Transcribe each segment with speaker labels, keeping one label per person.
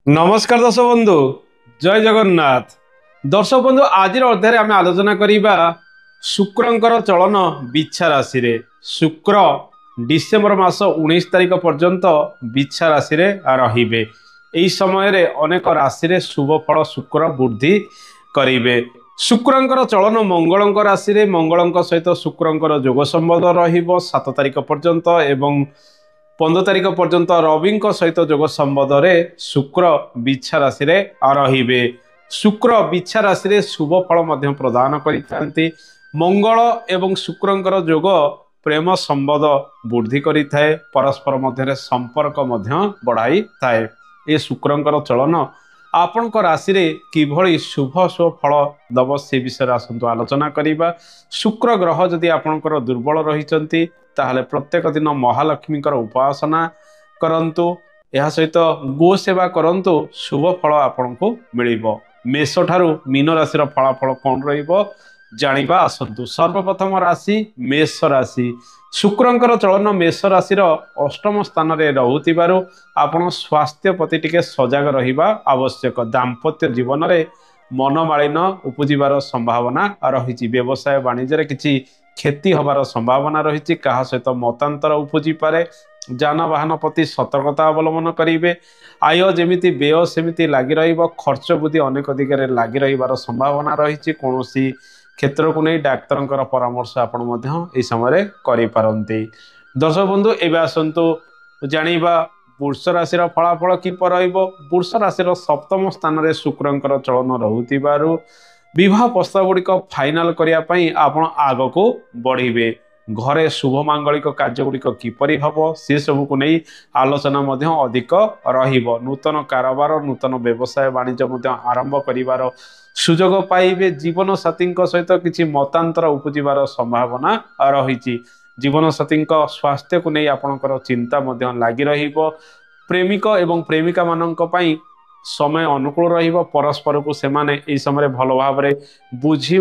Speaker 1: नमस्कार दर्शक बंधु जय जगन्नाथ। दर्शक बंधु आज अध्याय आम आलोचना करवा शुक्रंकर चलन बिछा राशि रे। शुक्र डिसेम्बर मास 19 तारिख पर्यंत बिछा राशि रे रहिबे। एही समय रे अनेक राशि रे शुभ फल शुक्र वृद्धि करिवे। शुक्रंकर चलन मंगलंक राशि रे मंगलंक सहित शुक्रंकर जोग संबंध रहिबो 7 तारिख पर्यंत एवं 15 तारिख पर्यंत रवि सहित जोग संबंध शुक्र बिछा राशि रे रहिबे। शुक्र बिछा राशि रे शुभ फल मध्य प्रदान करिथांती। मंगल एवं शुक्रंकर जोग प्रेम संबंध वृद्धि करिथाए, परस्पर मध्य संपर्क मध्य बढ़ाई थाए। ए शुक्रंकर चलन आपणक राशि रे किभଳି शुभ शुभ फल दब से विषय आसंतु आलोचना करिबा। शुक्र ग्रह जदि आपणकर दुर्बल रहिचंती ताहले प्रत्येक दिन महालक्ष्मी उपासना करंतु। यह सहित गो सेवा करंतु, शुभ फल आपको मिलिबो। मेष ठारू मीन राशि फलाफल कौन रहिबो जानिबा आसंतु। सर्वप्रथम राशि मेष राशि। शुक्रंकर चलन मेष राशि अष्टम स्थान रे रहुतिबारु आपण स्वास्थ्य प्रति टिके सजग रहिबा आवश्यक। दाम्पत्य जीवन रे मनमालिन उपजिबार संभावना रही। व्यवसाय वाणिज्य किछि क्षति हबार संभावना रही। कहा सहित मतांतर उपजी पारे। जानवाहन प्रति सतर्कता अवलंबन करेंगे। आय जमिति व्यय सेमिति लगी रहिबो। खर्च बुद्धि अनेक दिगरे लगी रहिबार संभावना रही। कौन क्षेत्र को नहीं डाक्तर परामर्श आपण मध्य समय करि पारंती। दर्शक बंधु एबे आसंतु जानिबा वृष राशि फलाफल किपर रहिबो। वृष राशि सप्तम स्थान रे शुक्रंकर चलन रहुतिबारु विवाह प्रस्ताव गुड़िक फाइनाल करने आपण आग को बढ़े। घरे शुभ मांगलिक कार्य गुड़िक किपरि हबो से सब को नहीं आलोचना अधिक रहिबो। नूतन कारोबार नूतन व्यवसाय वाणिज्य आरंभ करिवार सुजोग पाइबे। जीवन साथी सहित किछि मतांतर उपजिबार संभावना रही। जीवन साथी स्वास्थ्य को नहीं आपणकर चिंता लगी रहिबो। प्रेमिक एवं प्रेमिका मानक पई समय अनुकूल रहिबो। परस्पर को सेमाने एई समय भल भाव रे बुझी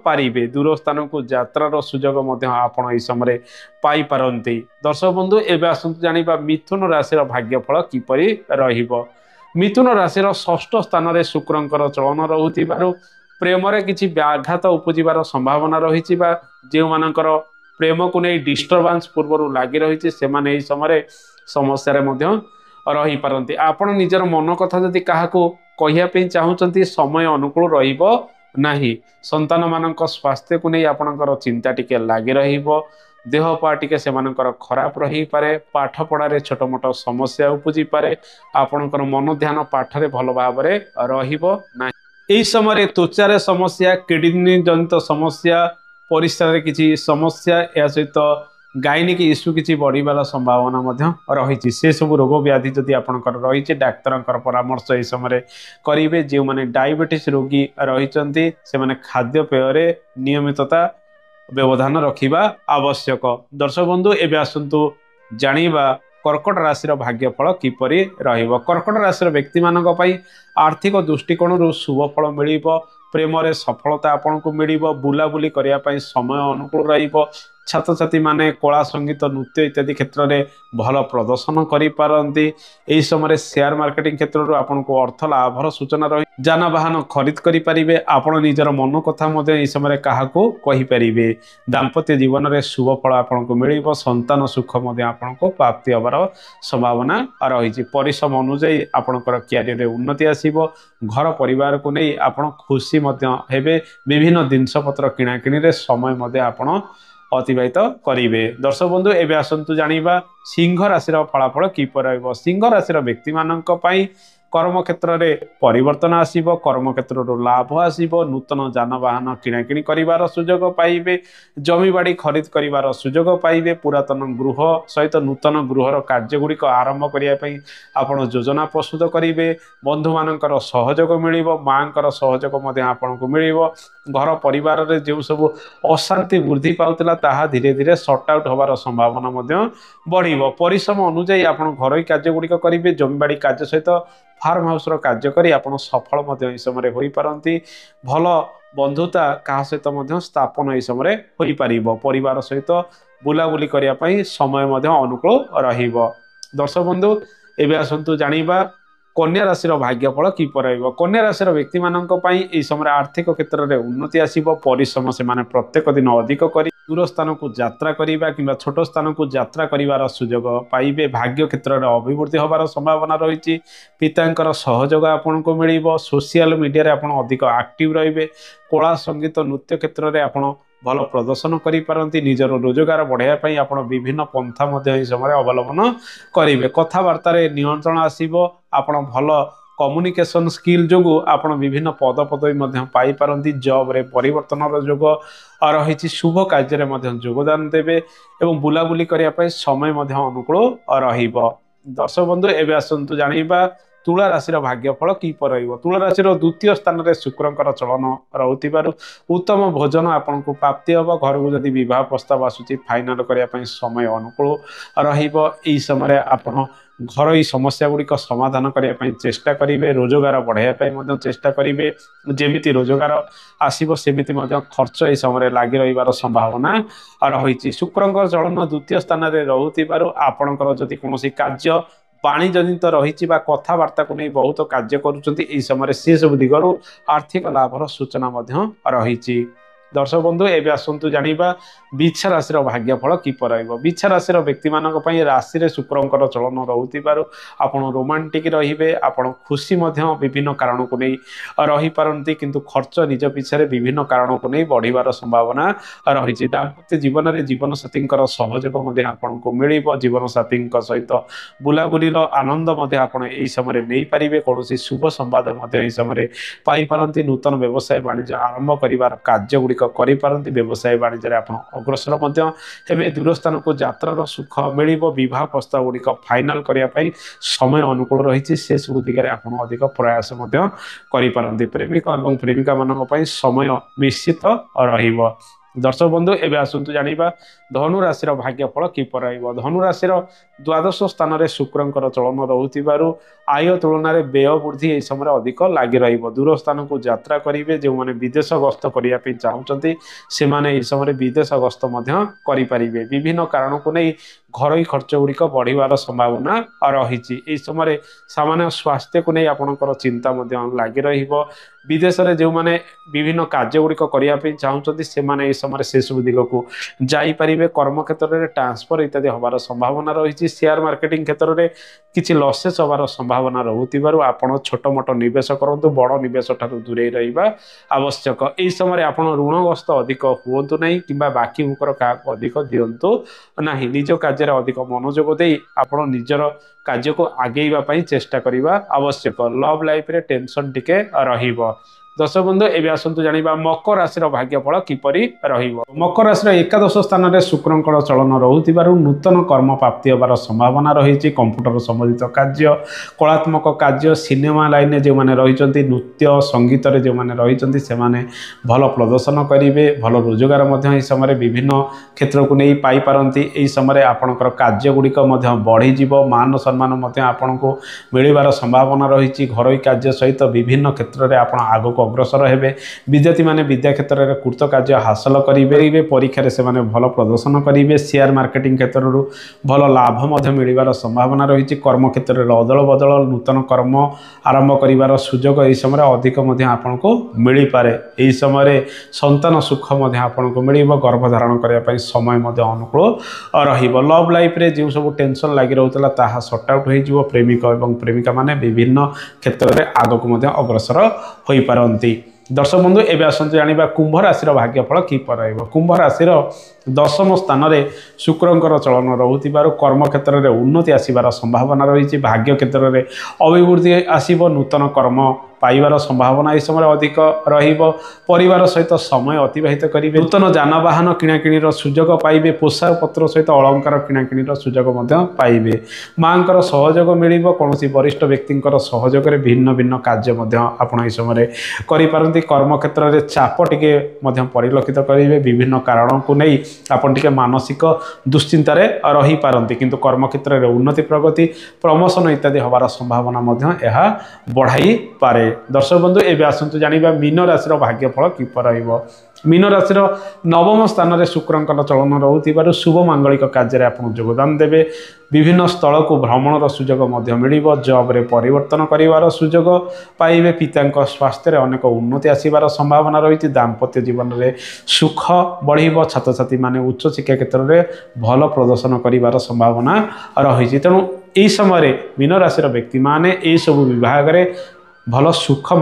Speaker 1: पारिबे। दूर स्थान को यात्रार सुजोग आपण एई समय पाई पारंती। दर्शक बंधु एबे आसंतु जानिबा मिथुन राशि भाग्यफल किपरि रहिबो। मिथुन राशि षष्ठ स्थान रे शुक्रंकर चलन रहुतिबारु प्रेम रे किछि व्याघात उपजिबार संभावना रही। जे मानकर प्रेम को नहीं डिस्टर्बांस पूर्व लगी रही सेमाने एई समय समस्या रे रही पारंती। आपण निजर मन कथा जदि काहाको कहिया पे चाहूचंती समय अनुकूल रहिबो नाही। संतान मानक स्वास्थ्य को नहीं आपणकर चिंता टिके लागी रहिबो। देह पा टिके सेमानकर खराब रही पारे। पाठ पढ़ारे छोट मोट समस्या उपजी पारे। आपणकर मन ध्यान पाठ रे भल भाव रे रहिबो नाही। एई समय त्वचारे समस्या, किडनी जनित समस्या, परिस्रा रे किछि समस्या, या सहित गायनिक इश्यू किछि बढ़िबार संभावना रही। से सब रोग व्याधि जदि आपणकर रही डाक्तर परामर्श ए समय करेंगे। जो माने डायबिटीज रोगी रही से माने खाद्य पेय नियमितता व्यवधान रखिबा आवश्यक। दर्शक बंधु एबे आसंतु जानिबा कर्कट राशि भाग्यफल किपरि रहिबो। कर्कट राशि व्यक्ति मानक पई आर्थिक दृष्टिकोण शुभ फल मिलिबो। प्रेम रे सफलता आपन को मिलिबो। बुलाबुली करिया पई समय अनुकूल रहिबो। छात्र छात्री माने कला संगीत नृत्य इत्यादि क्षेत्र में भल प्रदर्शन करि पारंती। एई समय शेयर मार्केटिंग क्षेत्र आपन को अर्थ लाभर सूचना रही। जानवाहन खरीद करि परिबे। आपण निजर मन कथा मध्य एई समय काहाको कहि परिबे। दाम्पत्य जीवन रे शुभ फल आपन को मिलिबो। संतान सुख मध्य आपन को प्राप्ति होबार संभावना रही। परिश्रम अनुसार आपनकर कैरियर रे उन्नति आसीबो। घर परिवार को नहीं आपन खुशी मध्य हेबे। विभिन्न जिनसपत्र किणा किणी रे समय मध्य आपन अतिबाहित करेंगे। दर्शक बंधु एबे आसंतु जानिबा सिंह राशि फलाफल किपर रहिबो। सिंह राशि व्यक्ति मानक पई कर्म क्षेत्र में परिवर्तन आसीबो। कर्म क्षेत्र लाभ आसीबो। नूतन जानवाहन किणाकिणी करिवार सुजोग पाइबे। जमी बाड़ी खरीद करिवार सुजोग पाइबे। पुरातन गृह सहित नूतन गृहर कार्य गुड़िक आरंभ करिया पई आपण योजना प्रस्तुत करेंगे। बंधु मानकर सहयोग मिलिबो। मांकर सहयोग मध्य आपनको मिलिबो। घर परिवार रे जो सब अशांति वृद्धि पाउतला ताहा धीरे धीरे सॉर्ट आउट होबार संभावना मध्य बढ़िबो। परिश्रम अनुसार आपण घरोई कार्य गुड़िक करेंगे। जमी बाड़ी कार्य सहित फार्म हाउस कार्य करी आपण सफल मध्य समय होई पारंती। भल बंधुता क्या सहित स्थापन ए समय होई पारिबो। परिवार सहित बुलाबुली करिया पई समय मध्य अनुकूल रहिबो। दर्शक बंधु एबे आसंतु जानिबा कन्या राशि भाग्यफल किपर रहिबो। कन्या राशि व्यक्ति मानक पई एई समय आर्थिक क्षेत्र में उन्नति आसीबो। परिश्रम से माने प्रत्येक दिन अधिक करी दूर स्थान को यात्रा करिबा किंबा छोट स्थान को यात्रा करिवार सुजोग पाइबे। भाग्य क्षेत्र में अभिवृद्धि होबार संभावना रही। पितांकर सहयोग आपन को मिलिबो। सोशल मीडिया रे आपन अधिक एक्टिव रहिबे। कला संगीत नृत्य क्षेत्र में आपन भल प्रदर्शन करिपारंती। निजर रोजगार बढ़ाइया पई आपन विभिन्न पंथा मध्य एई समय अवलंबन करिवे। कथावार्ता रे नियंत्रण आसीबो। आपन भल कम्युनिकेशन स्किल जोगु आपन विभिन्न पद पदवी मध्य पाई पारंती। जॉब रे परिवर्तन जोग रही। शुभ कार्य रे मध्य योगदान देबे एवं बुलाबुली करिया पई समय मध्य अनुकूल रहिबो। दर्शक बंधु एबे आसंतु जानिबा तुला राशि भाग्यफल किपर रहिबो। तुला राशि द्वितीय स्थान में शुक्रंकर चलन रहउतिबारु उत्तम भोजन आपन को प्राप्ति हम। घर को जदि विवाह प्रस्ताव आसुची फाइनल करिया पई समय अनुकूल रहिबो। एई समय आपन घर समस्या गुड़िक समाधान करने चेष्टा करेंगे। रोजगार बढ़ाइया चेष्टा करेंगे। जेमिति रोजगार आसीबो सेमिति मध्य खर्च ए समय लागि रहिबार संभावना रही। शुक्रंकर चलन द्वितीय स्थान में रहउतिबारु आपणकर जदि कोनोसी कार्य वाणिज्यजनित रही कथबार्ता को नहीं बहुत कार्य करुँच समय से सब दिगरु आर्थिक लाभर सूचना रही। दर्शक बंधु एवं आसतु जाना बिछा राशि भाग्यफल किपर रहिबो। बिछा राशि व्यक्ति मानक पई राशि रे शुक्रंकर चलन रहउतिबारु आपण रोमांटिक रहिबे। आपण खुशी विभिन्न कारण को नहीं रही पारंती किंतु खर्च निज पिछे विभिन्न कारण को नहीं बढ़िबार संभावना रही। दाम्पत्य जीवन में जीवन साथी सहयोग आपण को मिलिबो। जीवन साथी सहित बुलाबुलीर आनंद आपण एई समय नहीं पारिबे। कौनसी शुभ संवाद एई समय पाई पारंती। नूतन व्यवसाय वाणिज्य आरंभ करिवार कार्य गुड़िक करिपारंती। व्यवसाय वाणिज्य आपण अग्रसर हेबे। दूर स्थान को यात्रार सुख मिलिबो। विवाह प्रस्ताव गुड़िक फाइनाल करिया पई समय अनुकूल रही। से सब दिगरे आपण अधिक प्रयास करिपारंती। प्रेमिक और प्रेमिका मानक पई समय निश्चित रहिबो। दर्शक बंधु एवं आसतु जाना धनु राशि भाग्यफल किपर रहिबो। धनु राशि द्वादश स्थान में शुक्रंकर चलन रहउतिबारु आय तुलन में व्यय वृद्धि ए समय अधिक लागि रहिबो। दूर स्थान को यात्रा करेंगे। जो मैंने विदेश गस्त करने चाहते से माने समय विदेश गस्त करें। विभिन्न कारण को नहीं घर खर्च गुड़िक बढ़िबार संभावना रही। समय सामान्य स्वास्थ्य को नहीं आपणकर चिंता लगी रहिबो। विदेश में जो मैंने विभिन्न कार्य गुड़िक करने चाहते से माने समय से सब दिग को जापारे। कर्म क्षेत्र में ट्रांसफर इत्यादि हबार संभावना रही। शेयर मार्केटिंग क्षेत्र में किसी लसेस हबार संभावना रहउतिबारु आपण छोट मोट निवेश करंतु। बड़ निवेश ठारू दूरे रहिबा आवश्यक। एई समय आपण ऋणग्रस्त अधिक हुअंतु नहीं किंबा बाकी मुकर का अधिक दियंतु नहीं। निज कार्य अधिक मनोयोग दे आपण निजर कार्य को आगेइबा पई चेष्टा करिबा आवश्यक। लव लाइफ रे टेंशन टिके रहिबो। दर्शक बंधु एवं आसतु जाना मकर राशि भाग्यफल किपरि रहिबो। मकर राशि एकादश स्थान में शुक्रंकर चलन रहउतिबारु नूतन कर्म प्राप्ति होबार संभावना रही। कंप्यूटर संबंधित कार्य कलात्मक कार्य सिनेमा लाइन में जो मैंने रही नृत्य संगीत रे जो मैंने रही से भल प्रदर्शन करेंगे। भल रोजगार समय विभिन्न क्षेत्र को नहीं पाई पारंती। एई समय आपणकर कार्य गुड़िक बढ़ीज। मान सम्मान आपण को मिलबार संभावना रही। घरोई कार्य सहित विभिन्न क्षेत्र में आप आग को अग्रसर हेबे। विद्यार्थी माने विद्या क्षेत्र में कृत कार्य हासिल करेंगे। परीक्षा से भल प्रदर्शन करेंगे। शेयर मार्केटिंग क्षेत्र भल लाभ मिलबार संभावना रही। कर्म क्षेत्र में अदल बदल नूतन कर्म आरंभ कर सुजोग यह समय अधिक आपन को मिल पारे। यही समय संतान सुख आपन को मिल गर्भधारण करने समय अनुकूल रहिबो। लव लाइफ रे जो सब टेंशन लगी रहउतला ताहा सॉर्ट आउट हो। प्रेमिक और प्रेमिका माने विभिन्न क्षेत्र में आग को अग्रसर हो पारंती। दर्शक बंधु एवं आसतु जाना कुंभ राशि भाग्यफल किपर रहिबो। कुंभ राशि दशम स्थान में शुक्रंकर चलन रहउतिबारु कर्म क्षेत्र में उन्नति आसिबार संभावना रही। भाग्य क्षेत्र में अभिवृद्धि आसिबो। नूतन कर्म पाइबार संभावना इस समय अधिक रहिबो। परिवार सहित समय अतिबाहित करेंगे। नूतन जानवाहन किणाकिणीर सुजोग पाइबे। पोशाक पत्र सहित अलंकार किणाकिणीर सुजोग पाइबे। मांकर सहयोग मिलिबो। कौनसी वरिष्ठ व्यक्ति सहयोग में भिन्न भिन्न कार्य आपण समय करिपारंती। कर्म क्षेत्र में चाप टिके परिलक्षित करेंगे। विभिन्न कारण को नहीं आपण टिके मानसिक दुश्चिंतार रही पारंती किंतु कर्म क्षेत्र में उन्नति प्रगति प्रमोशन इत्यादि हबार संभावना बढ़ाई पारे। दर्शक बंधु एबे आसंतु जानिबा मीन राशि भाग्यफल किपर रहिबो। मीन राशि नवम स्थान में शुक्रंकर चलन रोथिबारु शुभ मांगलिक कार्य आप योगदान देवे। विभिन्न स्थल को भ्रमणर सुजोग मिल जब्रे परिवर्तन कर सुजोग पाइबे। पिता स्वास्थ्य में अनेक उन्नति आसबार संभावना रही। दाम्पत्य जीवन में सुख बढ़ छात्र छात्री माने उच्च शिक्षा क्षेत्र में भल प्रदर्शन कर संभावना रही। तेणु यही समय मीन राशि व्यक्ति माने यह सब विभाग में भल सुख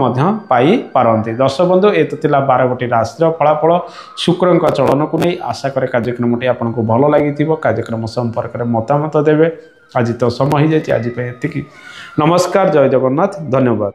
Speaker 1: पाई पारती। दर्शक बंधु ये तो 12 गोटी राशि फलाफल शुक्र चलन को नहीं आशा करे कार्यक्रमटी आपको भल लगी। कार्यक्रम संपर्क में मतामत देवे। आज तो समय हो जाए आज नमस्कार, जय जगन्नाथ, धन्यवाद।